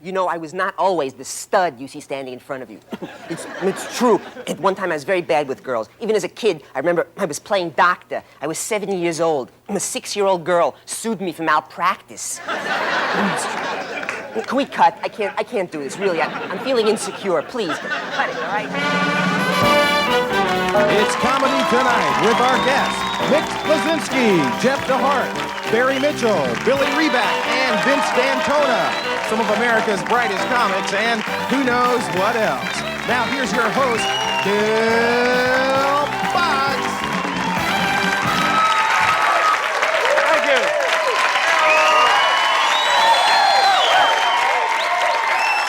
You know, I was not always the stud you see standing in front of you. It's true. At one time, I was very bad with girls. Even as a kid, I remember I was playing doctor. I was 7 years old. A 6-year-old girl sued me for malpractice. Can we cut? I can't do this, really. I'm feeling insecure. Please, cut it, all right? It's Comedy Tonight with our guests, Mick Lazinski, Jeff DeHart, Barry Mitchell, Billy Riback, and Vince Dantona. Some of America's brightest comics, and who knows what else. Now here's your host, BillBoggs. Thank you.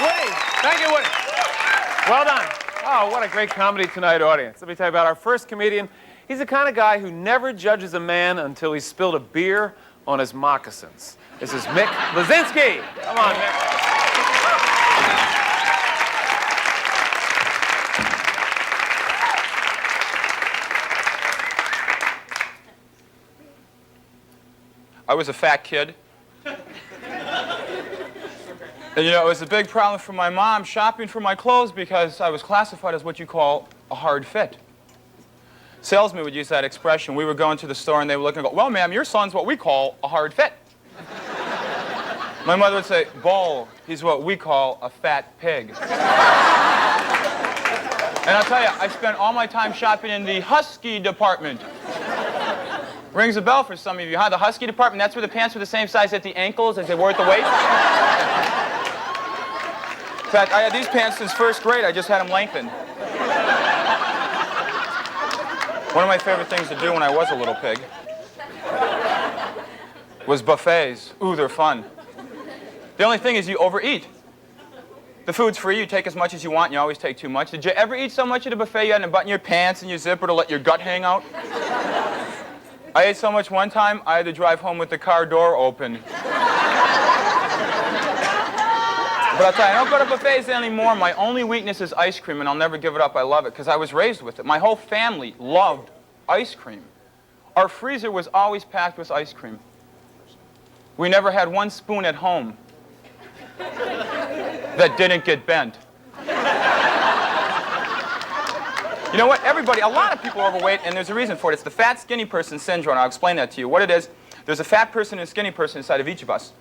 Woody, thank you, Woody. Well done. Oh, what a great Comedy Tonight audience. Let me tell you about our first comedian. He's the kind of guy who never judges a man until he spilled a beer on his moccasins. This is Mick Lazinski. Come on, Mick. I was a fat kid. And, you know, it was a big problem for my mom shopping for my clothes because I was classified as what you call a hard fit. Salesmen would use that expression. We would go into the store and they would look and go, well, ma'am, your son's what we call a hard fit. My mother would say, Bull, he's what we call a fat pig. And I'll tell you, I spent all my time shopping in the husky department. Rings a bell for some of you, huh? The husky department, that's where the pants were the same size at the ankles as they were at the waist. In fact, I had these pants since first grade. I just had them lengthened. One of my favorite things to do when I was a little pig was buffets. Ooh, they're fun. The only thing is you overeat. The food's free. You take as much as you want, and you always take too much. Did you ever eat so much at a buffet you had to button your pants and your zipper to let your gut hang out? I ate so much one time, I had to drive home with the car door open. But I'll tell you, I don't go to buffets anymore. My only weakness is ice cream, and I'll never give it up. I love it, because I was raised with it. My whole family loved ice cream. Our freezer was always packed with ice cream. We never had one spoon at home that didn't get bent. You know what? Everybody, a lot of people are overweight, and there's a reason for it. It's the fat, skinny person syndrome. I'll explain that to you. What it is, there's a fat person and a skinny person inside of each of us.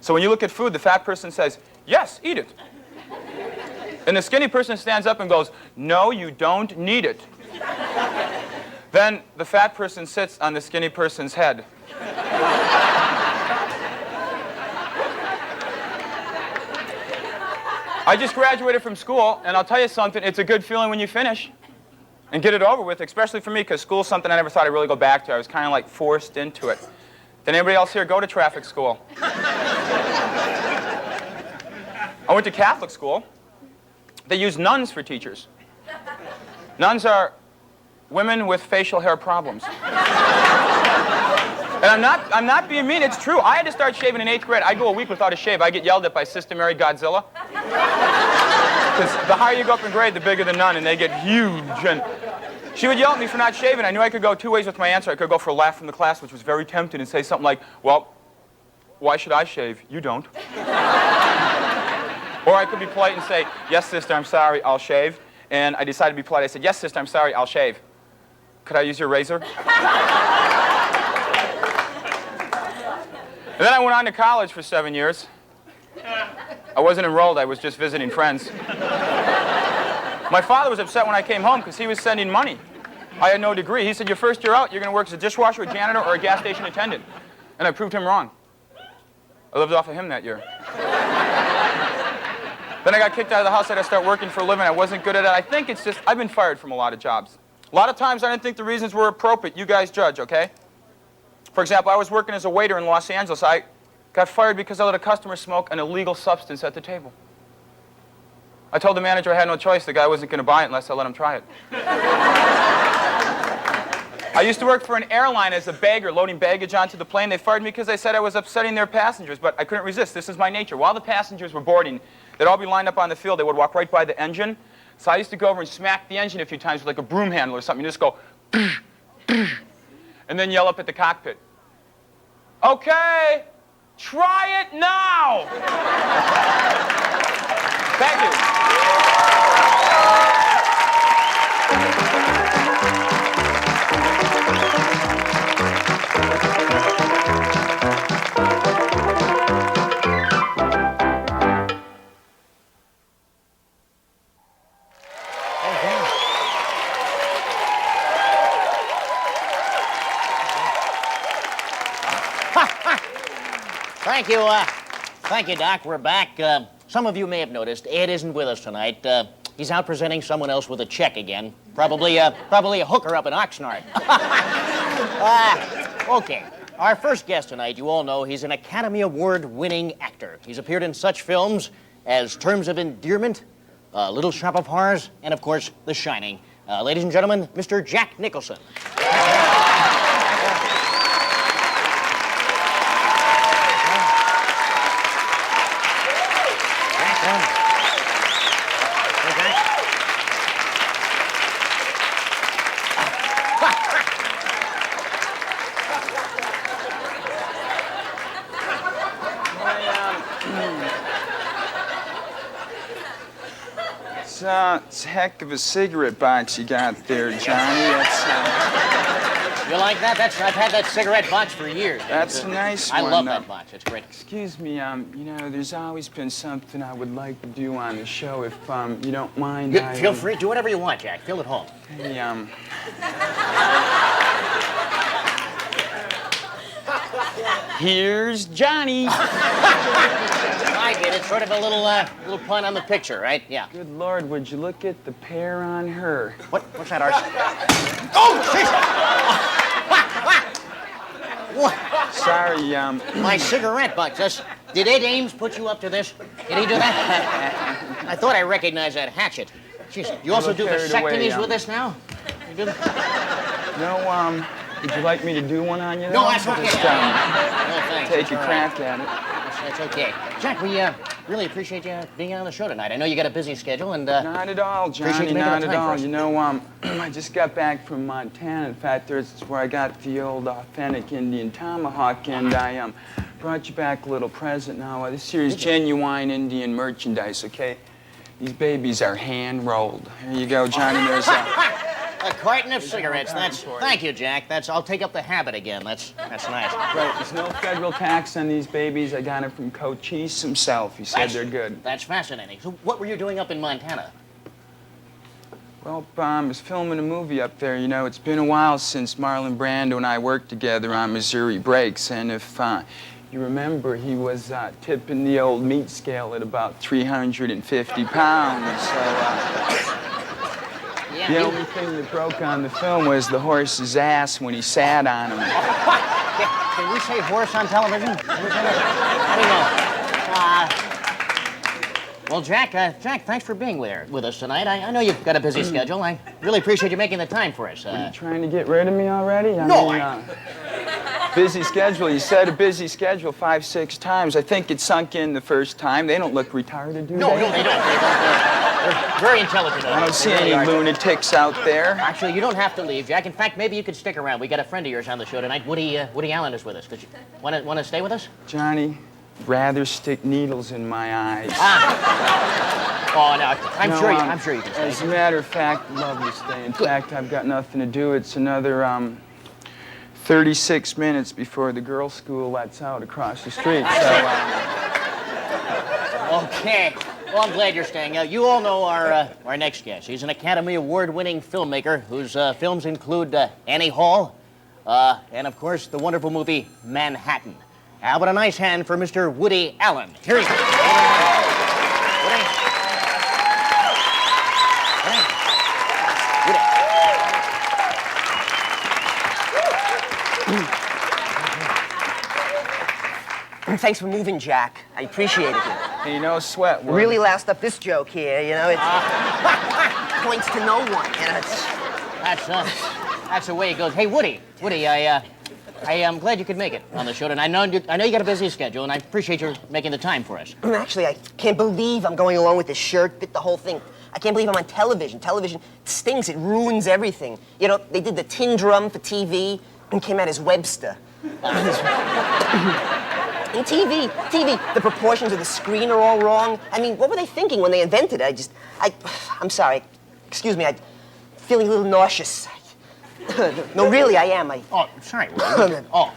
So when you look at food, the fat person says, yes, eat it. And the skinny person stands up and goes, no, you don't need it. Then the fat person sits on the skinny person's head. I just graduated from school, and I'll tell you something, it's a good feeling when you finish and get it over with, especially for me, because school's something I never thought I'd really go back to. I was kind of like forced into it. Did anybody else here go to traffic school? I went to Catholic school. They use nuns for teachers. Nuns are women with facial hair problems. And I'm not being mean, it's true. I had to start shaving in 8th grade. I go a week without a shave. I get yelled at by Sister Mary Godzilla. Because the higher you go up in grade, the bigger the nun, and they get huge. And she would yell at me for not shaving. I knew I could go two ways with my answer. I could go for a laugh from the class, which was very tempting, and say something like, well, why should I shave? You don't. Or I could be polite and say, yes, sister, I'm sorry, I'll shave. And I decided to be polite. I said, yes, sister, I'm sorry, I'll shave. Could I use your razor? And then I went on to college for 7 years. I wasn't enrolled, I was just visiting friends. My father was upset when I came home because he was sending money. I had no degree. He said, your first year out, you're going to work as a dishwasher, a janitor, or a gas station attendant. And I proved him wrong. I lived off of him that year. Then I got kicked out of the house. I had to start working for a living. I wasn't good at it. I think it's just, I've been fired from a lot of jobs. A lot of times I didn't think the reasons were appropriate. You guys judge, okay? For example, I was working as a waiter in Los Angeles. I got fired because I let a customer smoke an illegal substance at the table. I told the manager I had no choice. The guy wasn't going to buy it unless I let him try it. I used to work for an airline as a bagger, loading baggage onto the plane. They fired me because they said I was upsetting their passengers, but I couldn't resist. This is my nature. While the passengers were boarding, they'd all be lined up on the field. They would walk right by the engine. So I used to go over and smack the engine a few times with like a broom handle or something. You just go, and then yell up at the cockpit. Okay, try it now! Thank you. Thank you, Doc. We're back. Some of you may have noticed Ed isn't with us tonight. He's out presenting someone else with a check again. Probably a hooker up in Oxnard. Okay. Our first guest tonight, you all know, he's an Academy Award-winning actor. He's appeared in such films as Terms of Endearment, Little Shop of Horrors, and, of course, The Shining. Ladies and gentlemen, Mr. Jack Nicholson. It's a heck of a cigarette box you got there, Johnny. You like that? I've had that cigarette box for years. That's a nice I one. love that box. It's great. Excuse me, you know, there's always been something I would like to do on the show, if you don't mind. Feel free. Do whatever you want, Jack. Feel at home. Hey, here's Johnny. I get it. Sort of a little pun on the picture, right? Yeah. Good Lord, would you look at the pear on her? What's that, Archie? Oh, what? Sorry, My cigarette box. Did Ed Ames put you up to this? Did he do that? I thought I recognized that hatchet. Jeez, you also do vasectomies with this now? You do No, would you like me to do one on you? No, that's okay. Just, No, thanks. take a crack at it. That's okay. Jack, we really appreciate you being on the show tonight. I know you got a busy schedule, and Not at all, appreciate Johnny, you making not the at time for all. us. You know, I just got back from Montana. In fact, there's where I got the old authentic Indian tomahawk, and I brought you back a little present now. This here is genuine Indian merchandise, okay? These babies are hand-rolled. Here you go, Johnny. There's a carton of cigarettes. Thank you, Jack. I'll take up the habit again. That's nice. Right, there's no federal tax on these babies. I got them from Cochise himself. He said they're good. That's fascinating. So what were you doing up in Montana? Well, I was filming a movie up there. You know, it's been a while since Marlon Brando and I worked together on Missouri Breaks, and if you remember, he was tipping the old meat scale at about 350 pounds, so... The only thing that broke on the film was the horse's ass when he sat on him. Can we say horse on television? I don't know. Well, Jack, thanks for being with us tonight. I know you've got a busy schedule. I really appreciate you making the time for us. Are you trying to get rid of me already? No, busy schedule. You said a busy schedule 5, 6 times. I think it sunk in the first time. They don't look retarded, do they? No, they don't. They're very intelligent. I don't see any lunatics out there. Actually, you don't have to leave, Jack. In fact, maybe you could stick around. We got a friend of yours on the show tonight. Woody Allen is with us. Want to stay with us? Johnny, rather stick needles in my eyes. Oh, no, I'm sure you can stay. As a matter of fact, I'd love to stay. In fact, I've got nothing to do. It's another 36 minutes before the girls' school lets out across the street. So, Okay. Well, I'm glad you're staying. You all know our next guest. He's an Academy Award-winning filmmaker whose films include Annie Hall and, of course, the wonderful movie Manhattan. How about a nice hand for Mr. Woody Allen? Here he is. Thanks for moving, Jack. I appreciate it. hey, no sweat. Woody. Really last up this joke here, you know, it points to no one, you know. That's the way it goes. Hey, Woody, I'm glad you could make it on the show, and I know you got a busy schedule, and I appreciate you making the time for us. Actually, I can't believe I'm going along with this shirt, bit the whole thing. I can't believe I'm on television. Television stinks, it ruins everything. You know, they did the tin drum for TV and came out as Webster. In TV, the proportions of the screen are all wrong. I mean, what were they thinking when they invented it? I'm sorry. Excuse me, I'm feeling a little nauseous. No, really, I am. Oh, sorry, Woody. Oh.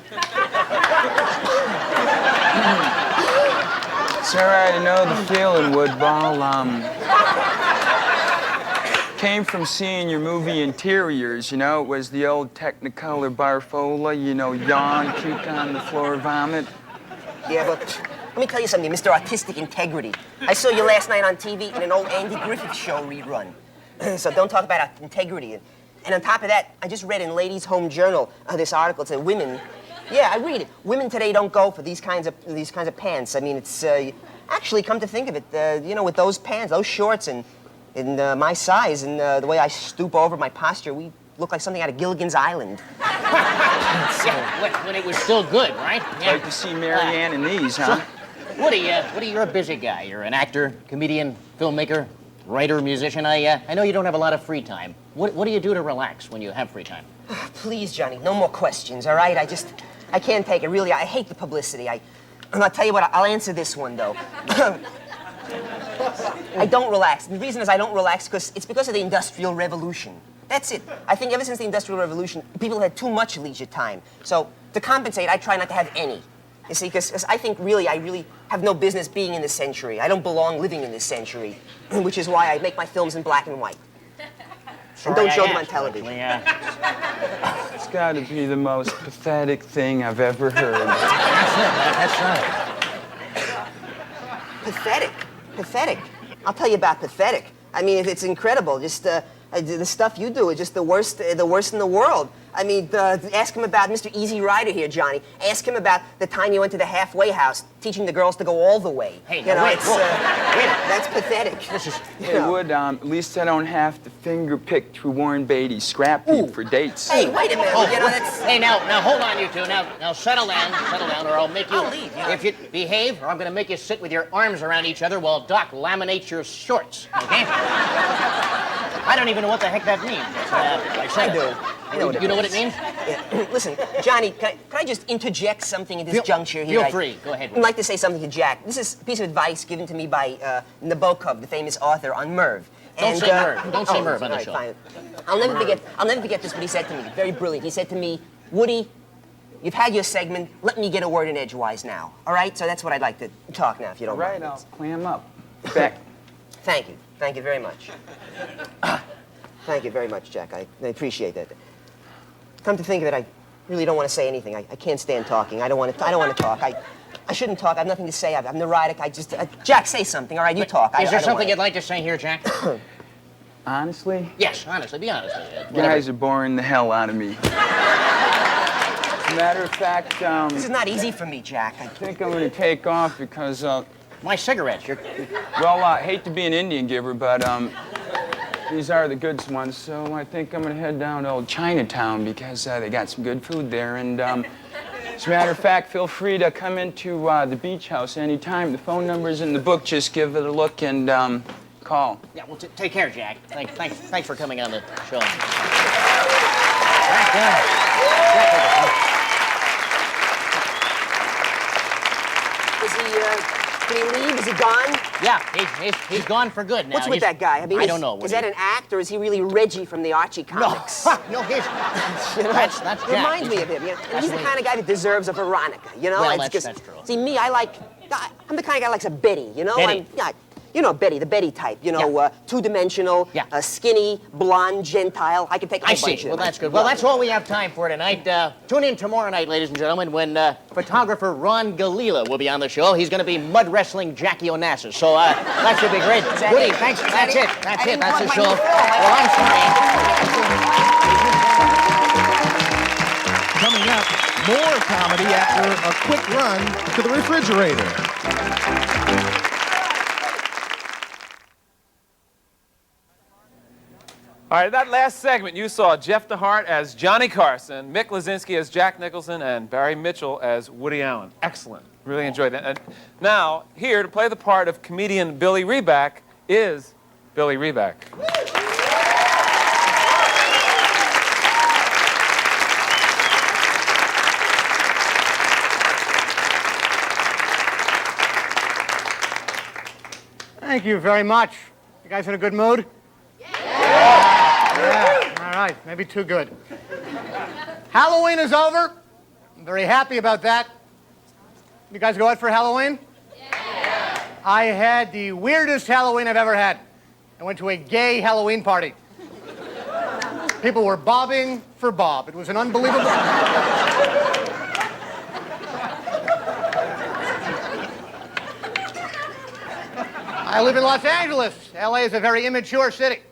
It's all right, I know the feeling, Woodball. Came from seeing your movie Interiors, you know. It was the old Technicolor Barfola, you know, yawn, puke on the floor, vomit. Yeah, but let me tell you something, Mr. Artistic Integrity. I saw you last night on TV in an old Andy Griffith Show rerun. So don't talk about integrity. And on top of that, I just read in Ladies' Home Journal this article. It said women, yeah, I read it. Women today don't go for these kinds of pants. I mean, it's actually, come to think of it, you know, with those pants, those shorts, and in my size and the way I stoop over my posture, we look like something out of Gilligan's Island. Yeah, when it was still good, right? Yeah. Like to see Marianne in these, huh? Woody, you're a busy guy. You're an actor, comedian, filmmaker, writer, musician. I know you don't have a lot of free time. What do you do to relax when you have free time? Please, Johnny, no more questions, all right? I can't take it, really. I hate the publicity. I'll tell you what, I'll answer this one, though. I don't relax. And the reason is I don't relax it's because of the Industrial Revolution. That's it. I think ever since the Industrial Revolution, people had too much leisure time. So to compensate, I try not to have any. You see, because I think I really have no business being in this century. I don't belong living in this century, which is why I make my films in black and white. And don't show them on television. It's got to be the most pathetic thing I've ever heard. That's right. Pathetic. I'll tell you about pathetic. I mean, it's incredible. Just the stuff you do is just the worst in the world. I mean, ask him about Mr. Easy Rider here, Johnny. Ask him about the time you went to the halfway house, teaching the girls to go all the way. Hey, you know, wait, that's pathetic. Hey, Wood, at least I don't have to finger pick through Warren Beatty's scrap heap for dates. Hey, wait a minute. You know, that's... Hey, now hold on, you two. Now settle down, or I'll make you. I'll leave. Yeah. If you behave, or I'm going to make you sit with your arms around each other while Doc laminates your shorts. Okay? I don't even know what the heck that means. I do. You know what it means? Yeah. Listen, Johnny, can I just interject something at this juncture here? Feel free. Go ahead. I'd like to say something to Jack. This is a piece of advice given to me by Nabokov, the famous author, on Merv. Don't say Merv. Don't say Merv on the show. Fine. I'll never forget this, what he said to me. Very brilliant. He said to me, Woody, you've had your segment. Let me get a word in edgewise now. All right? So that's what I'd like to talk now, if you don't mind. All right, I'll clam up. Back. Thank you. Thank you very much. Thank you very much, Jack. I appreciate that. Come to think of it, I really don't want to say anything. I can't stand talking. I don't want to talk. I shouldn't talk. I have nothing to say. I'm neurotic. Jack, say something. All right, you talk. Is there something you'd like to say here, Jack? Honestly? Yes, honestly. Be honest with it. You guys are boring the hell out of me. As a matter of fact, this is not easy for me, Jack. I think I'm going to take off because, My cigarettes. well, I hate to be an Indian giver, but, these are the good ones, so I think I'm going to head down to old Chinatown because they got some good food there. And as a matter of fact, feel free to come into the beach house anytime. The phone number's in the book. Just give it a look and call. Yeah, well, take care, Jack. Thanks for coming on the show. Did he leave? Is he gone? Yeah, he's gone for good now. What's with that guy? I mean, I don't know. Is that an act, or is he really Reggie from the Archie comics? No, he's... You know, that's Jack. Reminds me of him. You know? And he's the kind of guy that deserves a Veronica. You know, well, that's true. See, me, I'm the kind of guy that likes a Betty. You know, Betty. You know Betty, the Betty type. You know, two-dimensional, skinny, blonde, Gentile. I can take a whole bunch of them. Well, that's good. Well, that's all we have time for tonight. Tune in tomorrow night, ladies and gentlemen, when photographer Ron Galila will be on the show. He's going to be mud wrestling Jackie Onassis. So that should be great. Woody, thanks. That's it. That's the show. Well, I'm sorry. Coming up, more comedy after a quick run to the refrigerator. All right, that last segment, you saw Jeff DeHart as Johnny Carson, Mick Lazinski as Jack Nicholson, and Barry Mitchell as Woody Allen. Excellent. Really enjoyed that. And now, here to play the part of comedian Billy Riback is Billy Riback. Thank you very much. You guys in a good mood? Yeah. All right, maybe too good. Halloween is over. I'm very happy about that. You guys go out for Halloween? Yeah. I had the weirdest Halloween I've ever had. I went to a gay Halloween party. People were bobbing for Bob. It was an unbelievable... I live in Los Angeles. LA is a very immature city.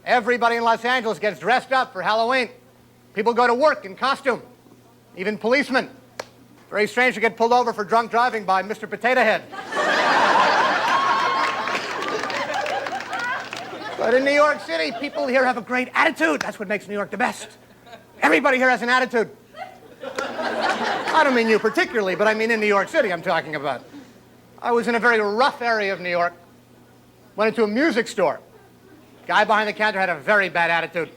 Everybody in Los Angeles gets dressed up for Halloween. People go to work in costume, even policemen. Very strange to get pulled over for drunk driving by Mr. Potato Head. But in New York City, people here have a great attitude. That's what makes New York the best. Everybody here has an attitude. I don't mean you particularly, but I mean in New York City I'm talking about. I was in a very rough area of New York. Went into a music store. Guy behind the counter had a very bad attitude.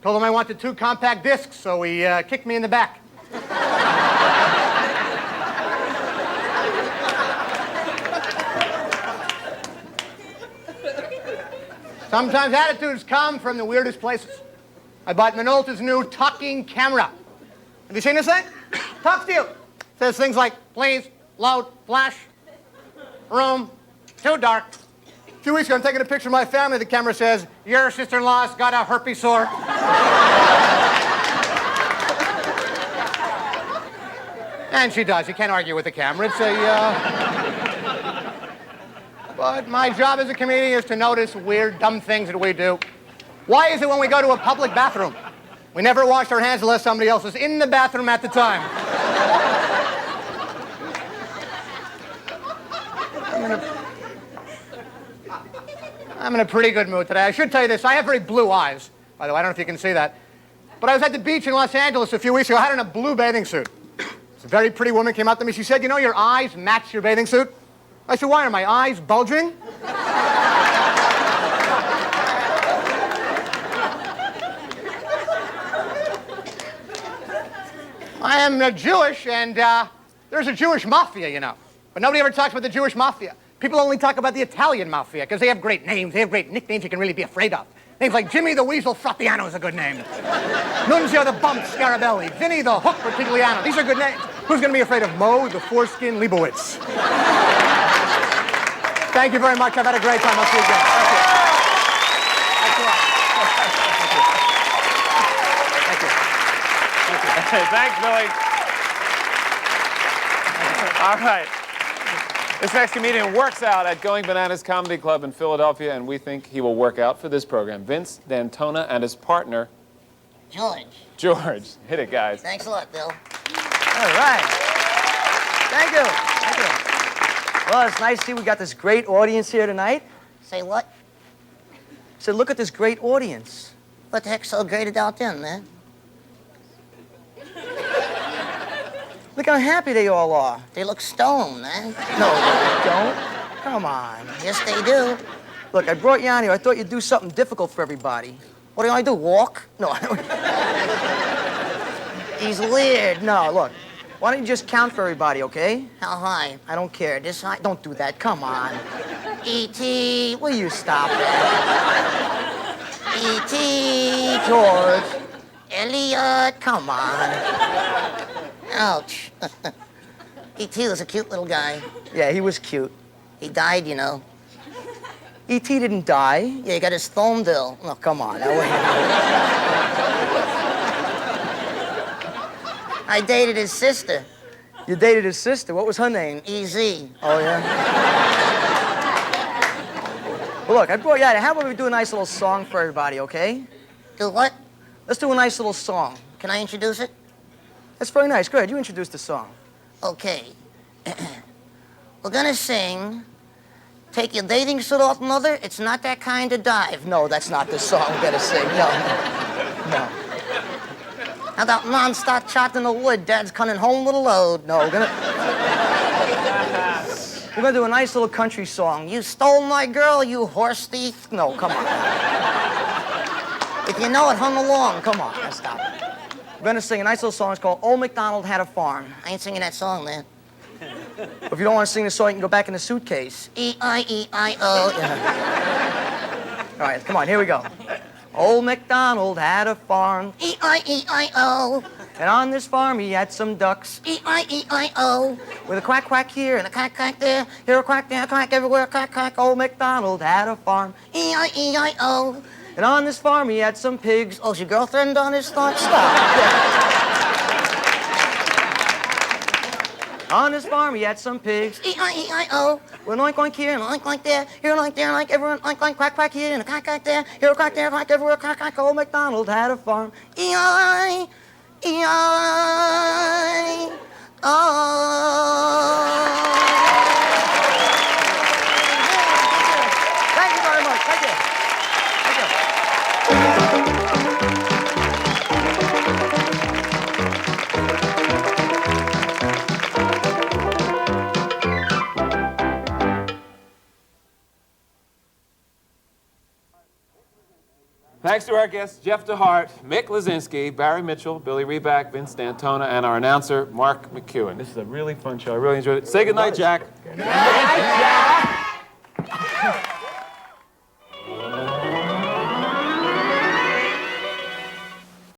Told him I wanted 2 compact discs, so he kicked me in the back. Sometimes attitudes come from the weirdest places. I bought Minolta's new talking camera. Have you seen this thing? Talks to you. Says things like, please, load, flash, room, too dark. A few weeks ago, I'm taking a picture of my family. The camera says, your sister-in-law's got a herpes sore. And she does. You can't argue with the camera. It's But my job as a comedian is to notice weird, dumb things that we do. Why is it when we go to a public bathroom, we never wash our hands unless somebody else is in the bathroom at the time? I'm in a pretty good mood today. I should tell you this. I have very blue eyes, by the way. I don't know if you can see that. But I was at the beach in Los Angeles a few weeks ago. I had on a blue bathing suit. This very pretty woman came up to me. She said, you know, your eyes match your bathing suit. I said, why are my eyes bulging? I am Jewish, and there's a Jewish mafia, you know. But nobody ever talks about the Jewish mafia. People only talk about the Italian mafia, because they have great names. They have great nicknames you can really be afraid of. Names like Jimmy the Weasel Frappiano is a good name. Nunzio the Bump Scarabelli. Vinny the Hook Bertigliano. These are good names. Who's going to be afraid of Mo the Foreskin Leibowitz? Thank you very much. I've had a great time. I'll see you again. Thank you. Thanks, Billy. All right. This next comedian works out at Going Bananas Comedy Club in Philadelphia, and we think he will work out for this program. Vince Dantona and his partner, George. George. Hit it, guys. Thanks a lot, Bill. All right. Thank you. Thank you. Well, it's nice to see we got this great audience here tonight. Say what? So look at this great audience. What the heck's so great about them, man? Look how happy they all are. They look stoned, man. No, they don't. Come on. Yes, they do. Look, I brought you on here. I thought you'd do something difficult for everybody. What do I do, walk? No, he's weird. No, look. Why don't you just count for everybody, okay? How high? I don't care. This high? Don't do that. Come on. E.T. Will you stop it? E.T. George. Elliot. Come on. Ouch. E.T. was a cute little guy. Yeah, he was cute. He died, you know. E.T. didn't die. Yeah, he got his phone bill. Oh, come on. I dated his sister. You dated his sister. What was her name? E.Z. Oh, yeah? Well, look, I brought you out here. How about we do a nice little song for everybody, okay? Do what? Let's do a nice little song. Can I introduce it? That's very nice. Go ahead. You introduce the song. Okay. We're gonna sing Take Your Dating Suit Off, Mother. It's not that kind of dive. No, that's not the song we're gonna sing. No. How about non-stop chopped in the wood? Dad's coming home with a load. No, we're gonna do a nice little country song. You stole my girl, you horse thief. No, come on. If you know it, hum along. Come on, now stop it. We're gonna sing a nice little song. It's called Old MacDonald Had a Farm. I ain't singing that song, man. If you don't want to sing the song, you can go back in the suitcase. E-I-E-I-O. All right, come on, here we go. Old MacDonald had a farm, E-I-E-I-O. and on this farm he had some ducks. E-I-E-I-O. With a quack quack here and And a quack, quack there, here a quack there, a quack everywhere, quack, quack. old MacDonald had a farm, E-I-E-I-O. and on this farm he had some pigs. Oh, is your girlfriend on his thought? Stop. On this farm he had some pigs. E-I-E-I-O. With an oink oink here and an Oink, oink there, here, oink there, oink everyone, oink, oink, quack, quack here, and a quack, quack there, here a quack there, quack everywhere, quack, quack. old MacDonald had a farm. E-I, E-I, O. Thank you very much. Thank you. Thank you. Thanks to our guests, Jeff DeHart, Mick Lazinski, Barry Mitchell, Billy Riback, Vince Dantona, and our announcer, Mark McEwen. This is a really fun show. I really enjoyed it. Say goodnight, Jack. Good night, Jack.